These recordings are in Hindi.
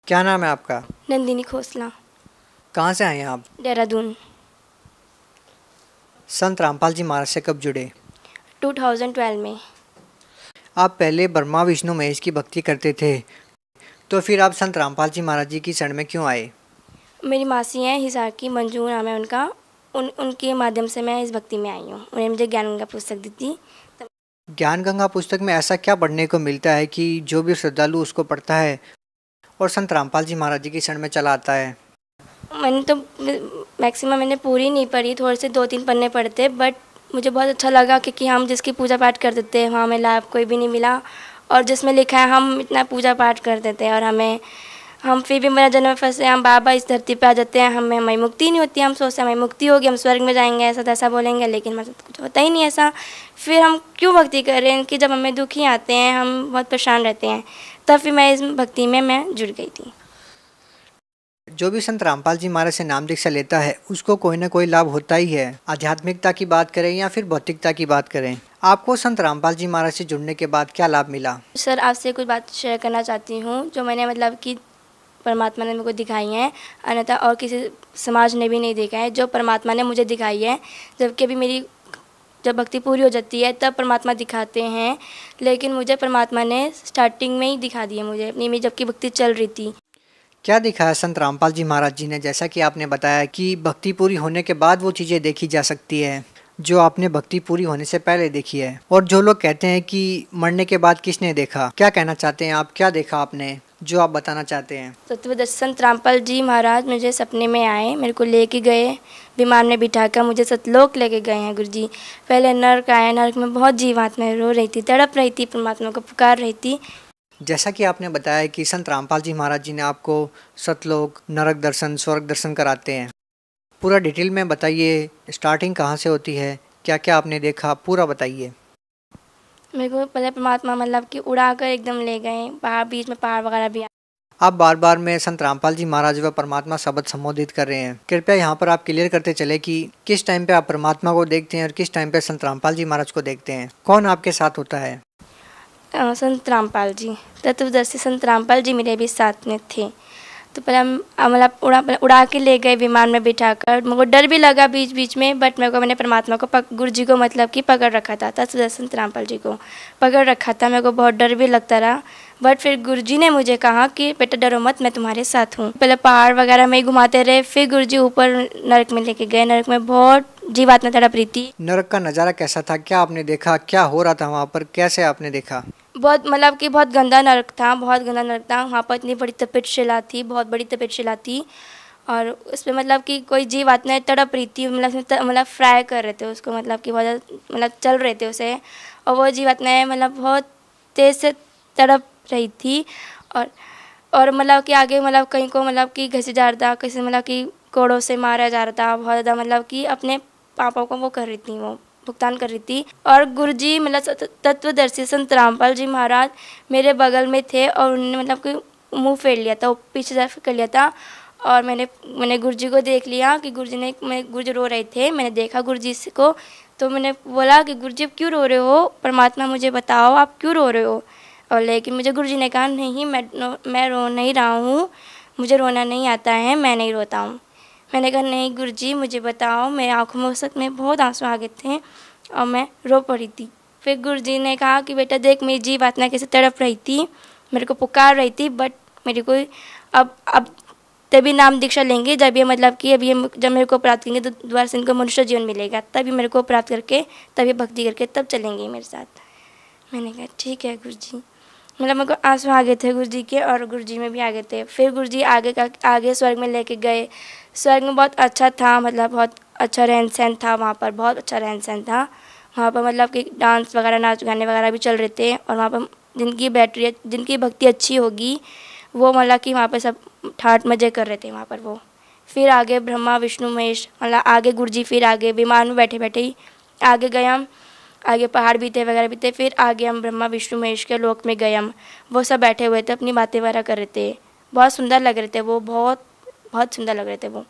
क्या नाम है आपका? नंदिनी खोसला। कहाँ से आए हैं आप? देहरादून। संत रामपाल जी महाराज से कब जुड़े? 2012 में। आप पहले ब्रह्मा विष्णु महेश की भक्ति करते थे, तो फिर आप संत रामपाल जी महाराज जी की शरण में क्यों आए? मेरी मासी हैं हिसार की, मंजू नाम है उनका। उनके माध्यम से मैं इस भक्ति में आई हूँ। उन्हें मुझे ज्ञान गंगा पुस्तक दी थी। ज्ञान गंगा पुस्तक में ऐसा क्या पढ़ने को मिलता है कि जो भी श्रद्धालु उसको पढ़ता है और संत रामपाल जी महाराज जी की शरण में चला आता है? मैंने तो मैक्सिमम मैंने पूरी नहीं पढ़ी, थोड़े से 2-3 पन्ने पढ़ते, बट मुझे बहुत अच्छा लगा क्योंकि हम जिसकी पूजा पाठ करते थे वहाँ हमें लाभ कोई भी नहीं मिला, और जिसमें लिखा है हम इतना पूजा पाठ करते थे और हम फिर भी मेरा जन्म फंसे, हम बाबा इस धरती पे आ जाते हैं, हमारी मुक्ति नहीं होती। हम सोचते हैं हमारी मुक्ति होगी, हम स्वर्ग में जाएंगे, ऐसा तैसा बोलेंगे, लेकिन हमारे साथ कुछ होता ही नहीं ऐसा। फिर हम क्यों भक्ति कर रहे हैं कि जब हमें दुखी आते हैं, हम बहुत परेशान रहते हैं, तब फिर मैं इस भक्ति में मैं जुड़ गई थी। जो भी संत रामपाल जी महाराज से नाम दीक्षा लेता है उसको कोई ना कोई लाभ होता ही है। आध्यात्मिकता की बात करें या फिर भौतिकता की बात करें, आपको संत रामपाल जी महाराज से जुड़ने के बाद क्या लाभ मिला? सर, आपसे कुछ बात शेयर करना चाहती हूँ जो मैंने मतलब कि परमात्मा ने मेरे को दिखाई हैं, अन्यथा और किसी समाज ने भी नहीं देखा है, जो परमात्मा ने मुझे दिखाई है। जबकि अभी मेरी जब भक्ति पूरी हो जाती है तब परमात्मा दिखाते हैं, लेकिन मुझे परमात्मा ने स्टार्टिंग में ही दिखा दिया मुझे अपनी में, जबकि भक्ति चल रही थी। क्या दिखाया संत रामपाल जी महाराज जी ने? जैसा कि आपने बताया कि भक्ति पूरी होने के बाद वो चीज़ें देखी जा सकती है जो आपने भक्ति पूरी होने से पहले देखी है। और जो लोग कहते हैं कि मरने के बाद किसने देखा, क्या कहना चाहते हैं आप? क्या देखा आपने जो आप बताना चाहते हैं? तत्वदर्शी संत रामपाल जी महाराज मुझे सपने में आए, मेरे को लेके गए, विमान में बिठाकर मुझे सतलोक लेके गए हैं गुरु जी। पहले नर्क आया, नर्क में बहुत जीवात्माएं रो रही थी, तड़प रही थी, परमात्मा को पुकार रही थी। जैसा कि आपने बताया कि संत रामपाल जी महाराज जी ने आपको सतलोक, नरक दर्शन, स्वर्ग दर्शन कराते हैं, पूरा डिटेल में बताइए। स्टार्टिंग कहाँ से होती है, क्या क्या आपने देखा, पूरा बताइए। मेरे को पहले परमात्मा मतलब कि उड़ा कर एकदम ले गए, पहाड़ बीच में पहाड़ वगैरह भी। आप बार बार में संत रामपाल जी महाराज व परमात्मा शब्द संबोधित कर रहे हैं, कृपया यहाँ पर आप क्लियर करते चले कि किस टाइम पे आप परमात्मा को देखते हैं और किस टाइम पे संत रामपाल जी महाराज को देखते हैं। कौन आपके साथ होता है? संत रामपाल जी, तत्वदर्शी संत रामपाल जी मेरे भी साथ में थे। तो पहले हम मतलब उड़ा के ले गए विमान में बिठाकर। मेरे को डर भी लगा बीच बीच में, बट मैंने परमात्मा को गुरु जी को मतलब कि पकड़ रखा था, तत्वदर्शी संत रामपाल जी को पकड़ रखा था। मेरे को बहुत डर भी लगता रहा, बट फिर गुरु जी ने मुझे कहा कि बेटा डरो मत, मैं तुम्हारे साथ हूँ। पहले पहाड़ वगैरह में ही घुमाते रहे, फिर गुरु जी ऊपर नरक में लेके गए। नरक में बहुत जीवात्मा तड़प रही थी। नरक का नज़ारा कैसा था? क्या आपने देखा? क्या हो रहा था वहाँ पर? कैसे आपने देखा? बहुत मतलब कि बहुत गंदा नरक था, बहुत गंदा नरक था। वहाँ पर इतनी बड़ी तपेटशिला थी, बहुत बड़ी तपेटशिला थी, और उसमें मतलब कि कोई जीव आत्माएं तड़प रही थी, मतलब फ्राई कर रहे थे उसको, मतलब कि बहुत मतलब चल रहे थे उसे, और वो जीव आत्माएं मतलब बहुत तेज़ से तड़प रही थी। और मतलब कि आगे मतलब कहीं को मतलब कि घसीटा जा रहा था, किसी मतलब कि कोड़ों से मारा जा रहा था, बहुत ज़्यादा मतलब कि अपने पापों को वो कर रही थी, वो भुगतान कर रही थी। और गुरुजी मतलब तत्वदर्शी संत रामपाल जी महाराज मेरे बगल में थे, और उन्होंने मतलब कि मुंह फेर लिया था, वो पीछे तरफ कर लिया था, और मैंने गुरुजी को देख लिया कि गुरुजी रो रहे थे। मैंने देखा गुरुजी को, तो मैंने बोला कि गुरुजी आप क्यों रो रहे हो? परमात्मा मुझे बताओ आप क्यों रो रहे हो? और लेकिन मुझे गुरुजी ने कहा नहीं, मैं रो नहीं रहा हूँ, मुझे रोना नहीं आता है, मैं नहीं रोता हूँ। मैंने कहा नहीं गुरुजी मुझे बताओ। मेरी आँखों में उस वक्त में बहुत आंसू आ गए थे और मैं रो पड़ी थी। फिर गुरुजी ने कहा कि बेटा देख, मेरी जीवात्मा कैसे तड़प रही थी, मेरे को पुकार रही थी, बट मेरे को अब तभी नाम दीक्षा लेंगे जब ये मतलब कि जब मेरे को प्राप्त करेंगे तो दोबारा से इनको मनुष्य जीवन मिलेगा, तभी मेरे को प्राप्त करके तभी भक्ति करके तब चलेंगे मेरे साथ। मैंने कहा ठीक है गुरुजी। मतलब मेरे को आंसू आ गए थे गुरुजी के, और गुरुजी में भी आ गए थे। फिर गुरुजी आगे स्वर्ग में लेके गए। स्वर्ग में बहुत अच्छा था, मतलब बहुत अच्छा रहन सहन था वहाँ पर, बहुत अच्छा रहन सहन था वहाँ पर। मतलब कि डांस वगैरह, नाच गाने वगैरह भी चल रहे थे, और वहाँ पर जिनकी भक्ति अच्छी होगी वो मतलब कि वहाँ पर सब ठाट मजे कर रहे थे वहाँ पर वो। फिर आगे ब्रह्मा विष्णु महेश, मतलब आगे गुरुजी, फिर आगे विमान में बैठे बैठे ही आगे गए हम। आगे पहाड़ भी थे वगैरह भी थे। फिर आगे हम ब्रह्मा विष्णु महेश के लोक में गए हम। वो सब बैठे हुए थे, अपनी बातें वगैरह कर रहे थे, बहुत सुंदर लग रहे थे वो, बहुत बहुत सुंदर लग रहे थे वो।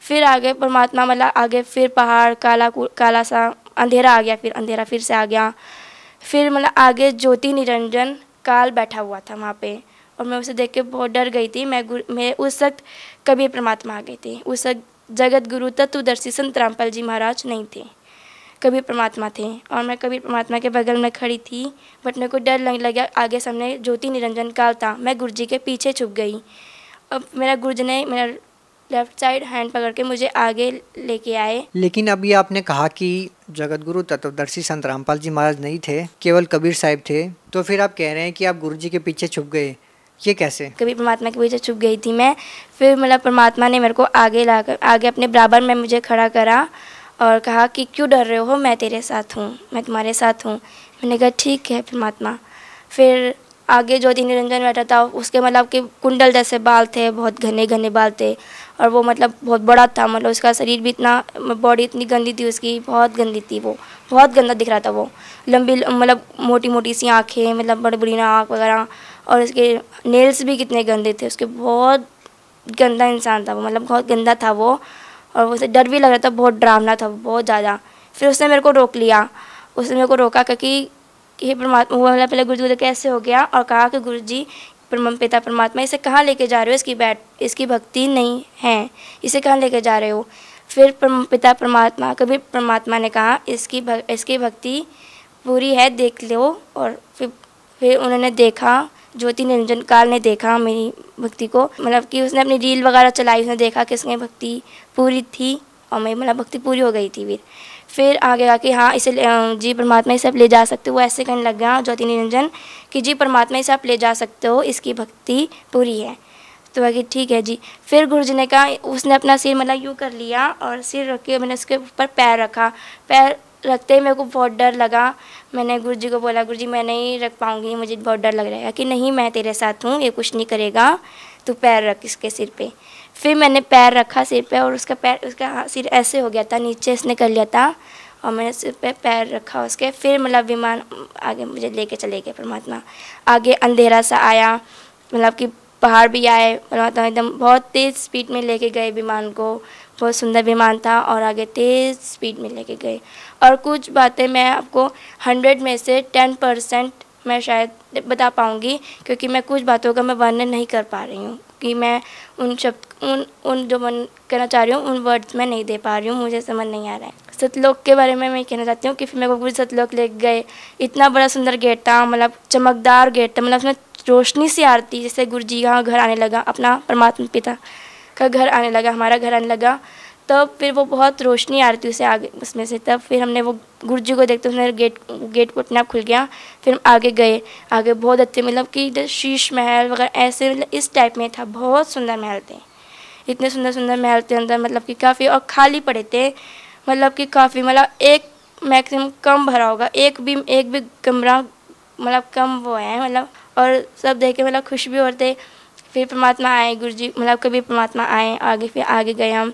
फिर आगे परमात्मा मतलब आगे फिर पहाड़ काला सा अंधेरा आ गया, फिर अंधेरा फिर से आ गया। फिर मतलब आगे ज्योति निरंजन काल बैठा हुआ था वहाँ पे, और मैं उसे देख के बहुत डर गई थी। मैं उस वक्त कबीर परमात्मा आ गए थे। उस वक्त जगत गुरु तत्वदर्शी संत रामपाल जी महाराज नहीं थे, कबीर परमात्मा थे। और मैं कबीर परमात्मा के बगल में खड़ी थी, बट मेरे को डर लगने लगा। आगे सामने ज्योति निरंजन काल था, मैं गुरुजी के पीछे छुप गई। अब मेरा गुरुजी ने मेरा लेफ्ट साइड हैंड पकड़ के मुझे आगे लेके आए। लेकिन अभी आपने कहा कि जगत गुरु तत्वदर्शी संत रामपाल जी महाराज नहीं थे, केवल कबीर साहिब थे, तो फिर आप कह रहे हैं कि आप गुरुजी के पीछे छुप गए, ये कैसे? कबीर परमात्मा के पीछे छुप गई थी मैं। फिर मतलब परमात्मा ने मेरे को आगे अपने बराबर में मुझे खड़ा करा और कहा कि क्यों डर रहे हो, मैं तेरे साथ हूँ, मैं तुम्हारे साथ हूँ। मैंने कहा ठीक है परमात्मा। फिर आगे ज्योति निरंजन बैठा था, उसके मतलब कि कुंडल जैसे बाल थे, बहुत घने घने बाल थे, और वो मतलब बहुत बड़ा था, मतलब उसका शरीर भी इतना, बॉडी इतनी गंदी थी उसकी, बहुत गंदी थी वो, बहुत गंदा दिख रहा था वो। लंबी मतलब मोटी मोटी सी आँखें, मतलब बड़ी बड़ी आँख वगैरह, और उसके नेल्स भी कितने गंदे थे उसके। बहुत गंदा इंसान था वो, मतलब बहुत गंदा था वो, और उसे डर भी लग रहा था, बहुत डरावना था वो, बहुत ज़्यादा। फिर उसने मेरे को रोक लिया, उसने मेरे को रोका क्योंकि ये परमात्मा हुआ, मतलब पहले गुरुजी को कैसे हो गया, और कहा कि गुरुजी पिता परमात्मा इसे कहाँ लेके जा रहे हो, इसकी भक्ति नहीं है, इसे कहाँ लेके जा रहे हो। फिर पिता परमात्मा कबीर परमात्मा ने कहा इसकी भक्ति पूरी है, देख लो। और फिर उन्होंने देखा, ज्योति निरंजन काल ने देखा मेरी भक्ति को, मतलब कि उसने अपनी रील वगैरह चलाई, उसने देखा कि इसमें भक्ति पूरी थी और मेरी मतलब भक्ति पूरी हो गई थी। फिर आगे आके हाँ इसे जी परमात्मा इसे आप ले जा सकते हो, वो ऐसे कहने लग गया ज्योति निरंजन कि जी परमात्मा इसे आप ले जा सकते हो, इसकी भक्ति पूरी है। तो बाकी ठीक है जी। फिर गुरुजी ने कहा, उसने अपना सिर मतलब यूँ कर लिया और सिर रख के मैंने उसके ऊपर पैर रखा। पैर रखते ही मेरे को बहुत डर लगा। मैंने गुरुजी को बोला, गुरुजी मैं नहीं रख पाऊँगी, मुझे बहुत डर लग रहा है। कि नहीं मैं तेरे साथ हूँ, ये कुछ नहीं करेगा, तू पैर रख इसके सिर पे। फिर मैंने पैर रखा सिर पे और उसका सिर ऐसे हो गया था, नीचे इसने कर लिया था, और मैंने सिर पे पैर रखा उसके। फिर मतलब विमान आगे मुझे लेके चले गए परमात्मा। आगे अंधेरा सा आया, मतलब कि पहाड़ भी आए, परमात्मा एकदम बहुत तेज़ स्पीड में लेके गए विमान को। बहुत सुंदर विमान था और आगे तेज़ स्पीड में लेके गए। और कुछ बातें मैं आपको 100 में से 10% मैं शायद बता पाऊँगी, क्योंकि मैं कुछ बातों का मैं वर्णन नहीं कर पा रही हूँ कि मैं उन शब्द उन जो मन कहना चाह रही हूँ उन वर्ड्स में नहीं दे पा रही हूँ, मुझे समझ नहीं आ रहा है। सतलोक के बारे में मैं कहना चाहती हूँ कि फिर मेरे को पूरी सतलोक ले गए। इतना बड़ा सुंदर गेट था, मतलब चमकदार गेट था, मतलब उसमें रोशनी सी आ रही थी, जैसे गुरु जी का घर आने लगा, अपना परमात्मा पिता का घर आने लगा, हमारा घर आने लगा। तब फिर वो बहुत रोशनी आ रही थी उसे आगे उसमें से। तब फिर हमने वो गुरु जी को देखते उसने गेट को अपने आप खुल गया। फिर हम आगे गए, आगे बहुत अच्छे मतलब कि शीश महल वगैरह ऐसे मतलब इस टाइप में था, बहुत सुंदर महल थे, इतने सुंदर सुंदर महल थे अंदर, मतलब कि काफ़ी और खाली पड़े थे, मतलब कि काफ़ी मतलब एक मैक्सिमम कम भरा होगा, एक भी कमरा मतलब कम वो है मतलब। और सब देख के मतलब खुश भी होते। फिर परमात्मा आए गुरुजी, मतलब कभी परमात्मा आए आगे। फिर आगे गए हम,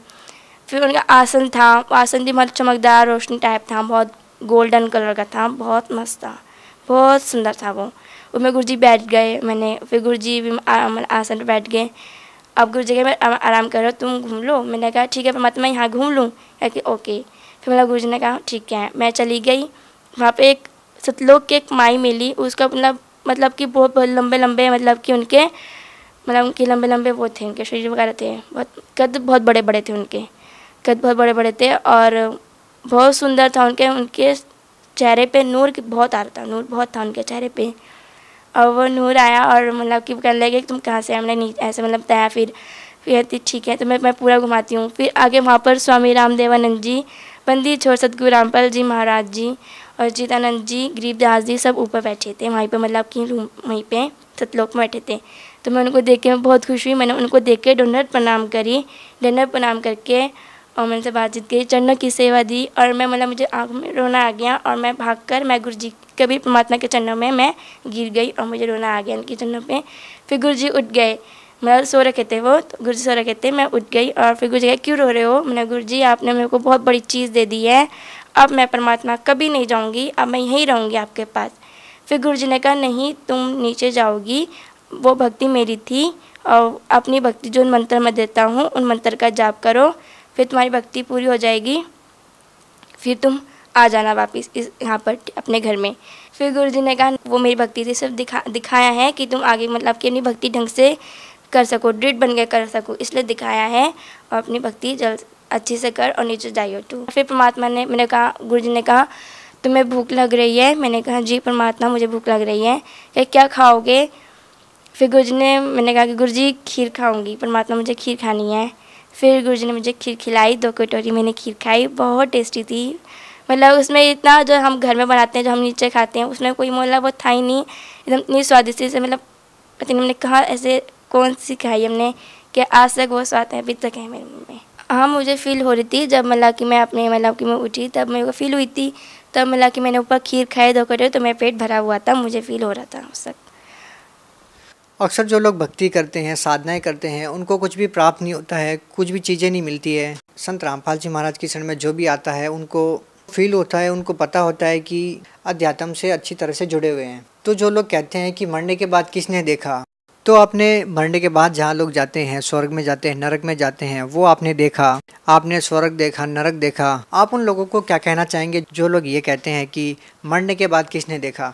फिर उनका आसन था, आसन भी मतलब चमकदार रोशनी टाइप था, बहुत गोल्डन कलर का था, बहुत मस्त था, बहुत सुंदर था वो। उसमें गुरुजी बैठ गए, मैंने फिर गुरुजी भी आसन पर बैठ गए। अब गुरुजी के मैं आराम करो, तुम घूम लो। मैंने कहा ठीक है परमात्मा यहाँ घूम लूँ, कि ओके। फिर मतलब गुरुजी ने कहा ठीक है, मैं चली गई। वहाँ पे एक सतलोक की एक माई मिली, उसका मतलब कि बहुत लंबे लंबे मतलब कि उनके लंबे लंबे वो थे, उनके शरीर वगैरह थे, बहुत कद बहुत बड़े बड़े थे, उनके कद बहुत बड़े बड़े थे और बहुत सुंदर था। उनके चेहरे पे नूर बहुत आ रहा था, नूर बहुत था उनके चेहरे पे। और वो नूर आया और मतलब कि कहने लगे तुम कहाँ से, हमने नहीं ऐसे मतलब बताया। फिर ठीक है तो मैं पूरा घुमाती हूँ। फिर आगे वहाँ पर स्वामी रामदेवानंद जी, बंदी छोड़ सतगुरु रामपाल जी महाराज जी और चिदानंद जी, गरीबदास जी सब ऊपर बैठे थे वहीं पे, मतलब कि रूम वहीं पे सतलोक में बैठे थे। तो मैं उनको देख के मैं बहुत खुश हुई। मैंने उनको देख के दंडवत प्रणाम करी, दंडवत प्रणाम करके और मैंने से बातचीत की, चरणों की सेवा दी। और मैं मतलब मुझे आँख में रोना आ गया और मैं भागकर मैं गुरुजी कबीर परमात्मा के चरणों में मैं गिर गई और मुझे रोना आ गया उनके चरणों पे। फिर गुरुजी उठ गए, मतलब सो रखे थे वो, तो गुरुजी सो रखे थे, मैं उठ गई। और फिर गुरुजी कहे क्यों रो रहे हो? मैंने गुरुजी आपने मेरे को बहुत बड़ी चीज़ दे दी है, अब मैं परमात्मा कभी नहीं जाऊँगी, अब मैं यहीं रहूँगी आपके पास। फिर गुरुजी ने कहा नहीं तुम नीचे जाओगी, वो भक्ति मेरी थी और अपनी भक्ति जो मंत्र मैं देता हूँ उन मंत्र का जाप करो, फिर तुम्हारी भक्ति पूरी हो जाएगी, फिर तुम आ जाना वापस इस यहाँ पर अपने घर में। फिर गुरु जी ने कहा वो मेरी भक्ति से सिर्फ दिखाया है कि तुम आगे मतलब कि अपनी भक्ति ढंग से कर सको, दृढ़ बन के कर सको, इसलिए दिखाया है। और अपनी भक्ति जल्द अच्छे से कर और नीचे जाइयो तू। फिर परमात्मा ने, मैंने कहा, गुरु जी ने कहा तुम्हें भूख लग रही है? मैंने कहा जी परमात्मा मुझे भूख लग रही है। क्या खाओगे? फिर गुरु जी ने, मैंने कहा कि गुरु जी खीर खाऊंगी, परमात्मा मुझे खीर खानी है। फिर गुरु जी ने मुझे खीर खिलाई, 2 कटोरी मैंने खीर खाई, बहुत टेस्टी थी। मतलब उसमें इतना जो हम घर में बनाते हैं, जो हम नीचे खाते हैं, उसमें कोई मतलब वो था ही नहीं, एकदम इतनी स्वादिष्ट से, मतलब पता नहीं हमने कहा ऐसे कौन सी खाई हमने कि आज तक वो स्वाद है, अभी तक है मेरे मुँह में। हाँ मुझे फील हो रही थी जब मतलब कि मैं अपने मतलब कि मैं उठी, तब मेरे को फील हुई थी, तब मतलब कि मैंने ऊपर खीर खाई 2 कटोरी, तो मेरा पेट भरा हुआ था, मुझे फील हो रहा था उस वक्त। अक्सर जो लोग भक्ति करते हैं, साधनाएं करते हैं, उनको कुछ भी प्राप्त नहीं होता है, कुछ भी चीज़ें नहीं मिलती है। संत रामपाल जी महाराज की शरण में जो भी आता है उनको फील होता है, उनको पता होता है कि अध्यात्म से अच्छी तरह से जुड़े हुए हैं। तो जो लोग कहते हैं कि मरने के बाद किसने देखा, तो आपने मरने के बाद जहाँ लोग जाते हैं, स्वर्ग में जाते हैं, नरक में जाते हैं, वो आपने देखा, आपने स्वर्ग देखा, नरक देखा। आप उन लोगों को क्या कहना चाहेंगे जो लोग ये कहते हैं कि मरने के बाद किसने देखा?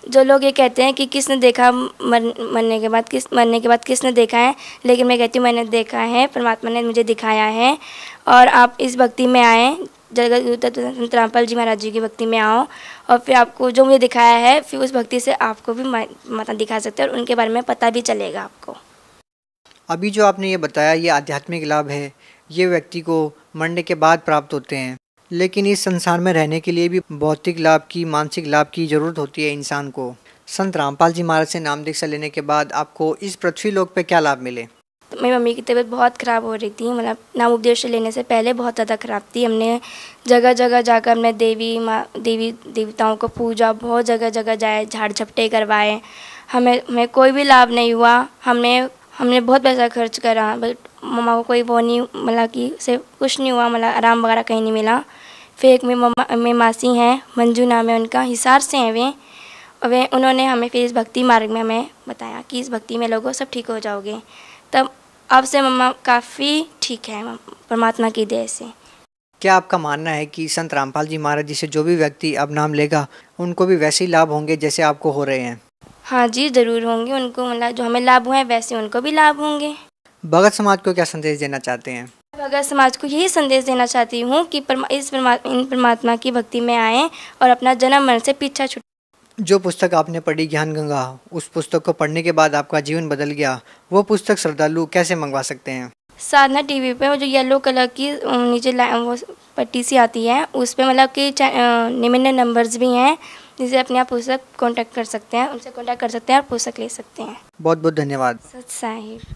जो लोग ये कहते हैं कि किसने देखा, मरने के बाद किसने देखा है, लेकिन मैं कहती हूँ मैंने देखा है, परमात्मा ने मुझे दिखाया है। और आप इस भक्ति में आएँ, जगत संत रामपाल जी महाराज जी की भक्ति में आओ, और फिर आपको जो मुझे दिखाया है, फिर उस भक्ति से आपको भी माता दिखा सकते हैं और उनके बारे में पता भी चलेगा आपको। अभी जो आपने ये बताया, ये आध्यात्मिक लाभ है, ये व्यक्ति को मरने के बाद प्राप्त होते हैं। लेकिन इस संसार में रहने के लिए भी भौतिक लाभ की, मानसिक लाभ की ज़रूरत होती है इंसान को। संत रामपाल जी महाराज से नाम दीक्षा लेने के बाद आपको इस पृथ्वी लोक पे क्या लाभ मिले? तो मेरी मम्मी की तबीयत बहुत ख़राब हो रही थी, मतलब नाम उपदेश लेने से पहले बहुत ज़्यादा ख़राब थी। हमने जगह जगह जाकर हमने देवी देवताओं को पूजा, बहुत जगह जगह जाए, झाड़ झपटे करवाए, हमें कोई भी लाभ नहीं हुआ। हमने बहुत पैसा खर्च करा, बट मम्मा को कोई वो नहीं, मतलब कि से कुछ नहीं हुआ, मतलब आराम वगैरह कहीं नहीं मिला। फिर एक मेरी मासी हैं, मंजू नाम है उनका, हिसार से हैं वे, और उन्होंने हमें फिर इस भक्ति मार्ग में हमें बताया कि इस भक्ति में लोगों सब ठीक हो जाओगे। तब अब से मम्मा काफ़ी ठीक है परमात्मा की दया से। क्या आपका मानना है कि संत रामपाल जी महाराज जी से जो भी व्यक्ति अब नाम लेगा, उनको भी वैसे ही लाभ होंगे जैसे आपको हो रहे हैं? हाँ जी ज़रूर होंगे, उनको मतलब जो हमें लाभ हुए हैं वैसे उनको भी लाभ होंगे। भगत समाज को क्या संदेश देना चाहते हैं? भगत समाज को यही संदेश देना चाहती हूँ कि इन परमात्मा की भक्ति में आएँ और अपना जन्म मरण से पीछा छुट। जो पुस्तक आपने पढ़ी ज्ञान गंगा, उस पुस्तक को पढ़ने के बाद आपका जीवन बदल गया, वो पुस्तक श्रद्धालु कैसे मंगवा सकते हैं? साधना टीवी पे वो जो येलो कलर की नीचे वो पट्टी सी आती है, उस पे मतलब कि निम्न नंबर्स भी हैं, जिसे अपने आप पुस्तक कांटेक्ट कर सकते हैं, उनसे कांटेक्ट कर सकते हैं और पुस्तक ले सकते हैं। बहुत बहुत धन्यवाद। सत साहिब।